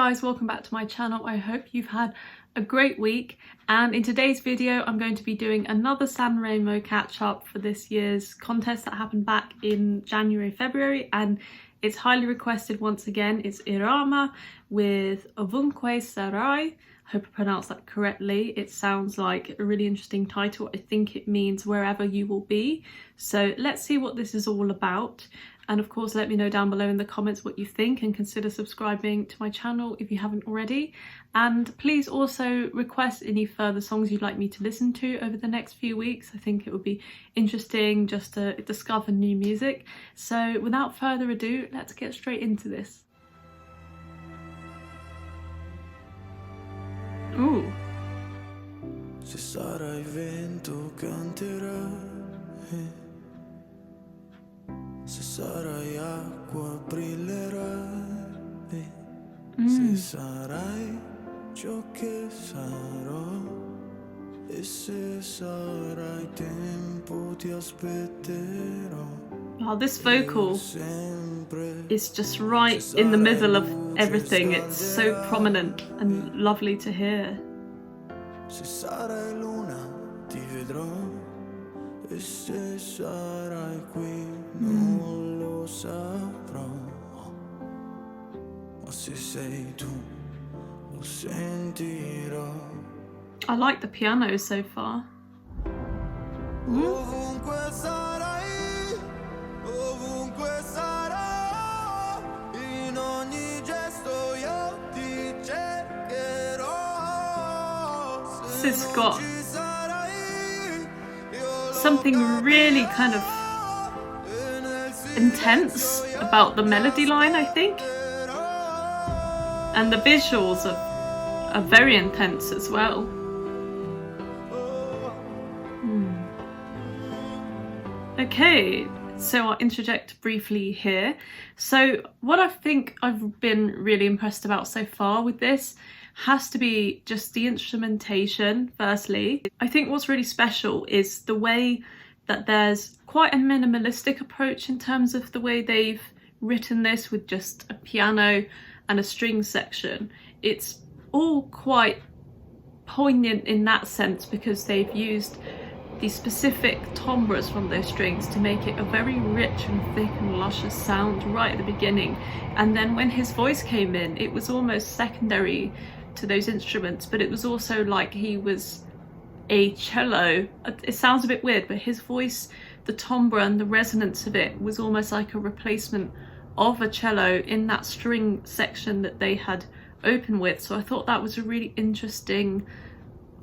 guys, welcome back to my channel. I hope you've had a great week, and in today's video I'm going to be doing another Sanremo catch up for this year's contest that happened back in February, and it's highly requested once again. It's Irama with Ovunque, Sarai. I hope I pronounced that correctly. It sounds like a really interesting title. I think it means wherever you will be. So let's see what this is all about. And of course, let me know down below in the comments what you think, and consider subscribing to my channel if you haven't already. And please also request any further songs you'd like me to listen to over the next few weeks. I think it would be interesting just to discover new music. So without further ado, let's get straight into this. Ooh. Se sarai vento canterà, se sarai acqua brillerai, se sarai ciò che sarò, e se sarai tempo ti aspetterò. Wow, this vocal is just right in the middle of everything. It's so prominent and lovely to hear. Se sarai luna ti vedrò, e se sarai qui non lo saprò, ma se sei tu lo sentirò. I like the piano so far. Ovunque sarai, ovunque sarò, in ogni gesto io ti cercherò. This has got something really kind of intense about the melody line, I think. And the visuals are very intense as well. Okay, so I'll interject briefly here. So what I think I've been really impressed about so far with this has to be just the instrumentation, firstly. I think what's really special is the way that there's quite a minimalistic approach in terms of the way they've written this, with just a piano and a string section. It's all quite poignant in that sense, because they've used the specific timbres from those strings to make it a very rich and thick and luscious sound right at the beginning. And then when his voice came in, it was almost secondary to those instruments, but it was also like he was a cello. It sounds a bit weird, but his voice, the timbre and the resonance of it, was almost like a replacement of a cello in that string section that they had opened with. So I thought that was a really interesting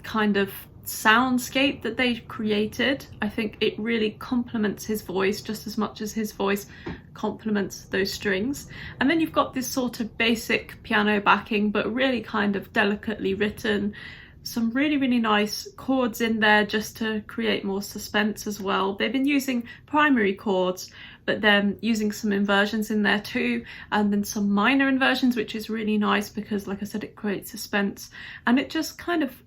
kind of soundscape that they created. I think it really complements his voice just as much as his voice complements those strings. And then you've got this sort of basic piano backing, but really kind of delicately written. Some really nice chords in there just to create more suspense as well. They've been using primary chords, but then using some inversions in there too, and then some minor inversions, which is really nice because, like I said, it creates suspense, and it just kind of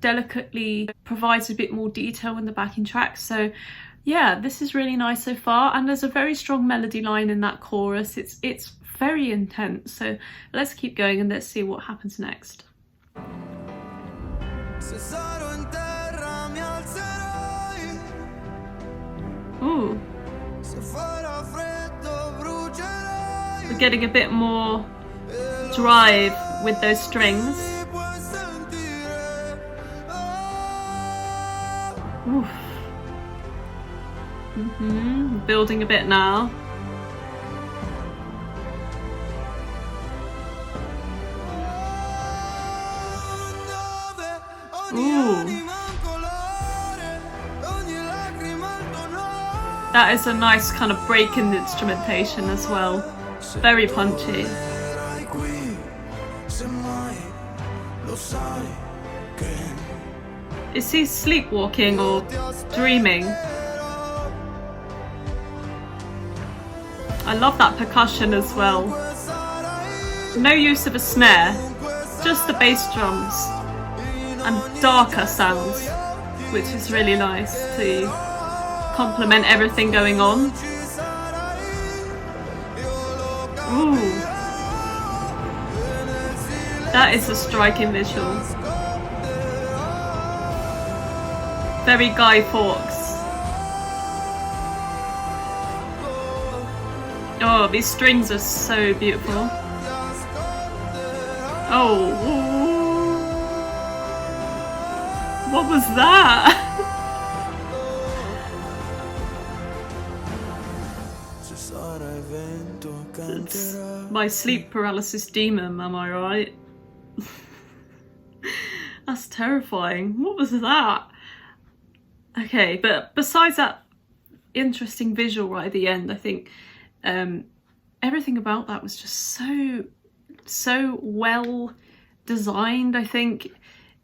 delicately provides a bit more detail in the backing tracks. So yeah, this is really nice so far, and there's a very strong melody line in that chorus. It's very intense. So let's keep going and let's see what happens next. Ooh. We're getting a bit more drive with those strings. Oof. Building a bit now. Ooh. That is a nice kind of break in the instrumentation as well. Very punchy. Is he sleepwalking or dreaming? I love that percussion as well. No use of a snare, just the bass drums and darker sounds, which is really nice to complement everything going on. Ooh. That is a striking visual. Very Guy Fawkes. Oh, these strings are so beautiful. Oh, what was that? It's my sleep paralysis demon, am I right? That's terrifying. What was that? Okay, but besides that interesting visual right at the end, I think everything about that was just so well designed. I think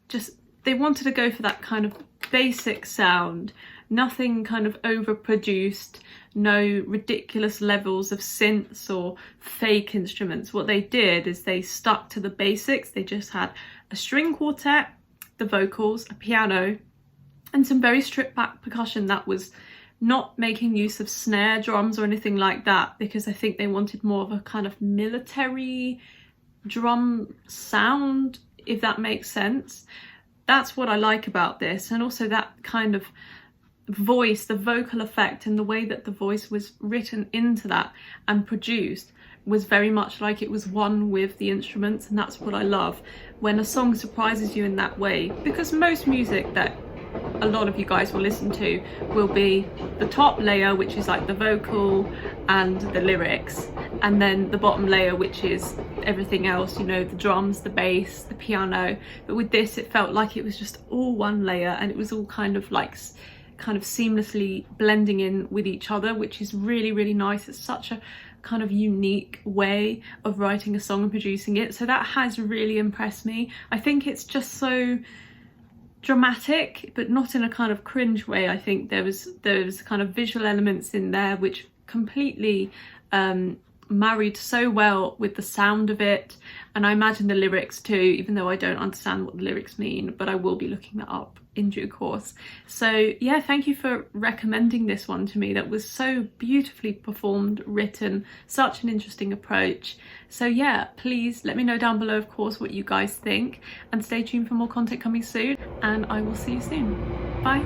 just they wanted to go for that kind of basic sound, nothing kind of overproduced, no ridiculous levels of synths or fake instruments. What they did is they stuck to the basics. They just had a string quartet, the vocals, a piano, and some very stripped back percussion that was not making use of snare drums or anything like that, because I think they wanted more of a kind of military drum sound, if that makes sense. That's what I like about this, and also that kind of voice, the vocal effect, and the way that the voice was written into that and produced was very much like it was one with the instruments. And that's what I love when a song surprises you in that way, because most music that a lot of you guys will listen to will be the top layer, which is like the vocal and the lyrics, and then the bottom layer, which is everything else, you know, the drums, the bass, the piano. But with this, it felt like it was just all one layer, and it was all kind of seamlessly blending in with each other, which is really nice. It's such a kind of unique way of writing a song and producing it, so that has really impressed me. I think it's just so dramatic, but not in a kind of cringe way. I think there was kind of visual elements in there which completely married so well with the sound of it, and I imagine the lyrics too, even though I don't understand what the lyrics mean, but I will be looking that up in due course. So yeah, thank you for recommending this one to me. That was so beautifully performed, written, such an interesting approach. So yeah, please let me know down below, of course, what you guys think, and stay tuned for more content coming soon, and I will see you soon. Bye.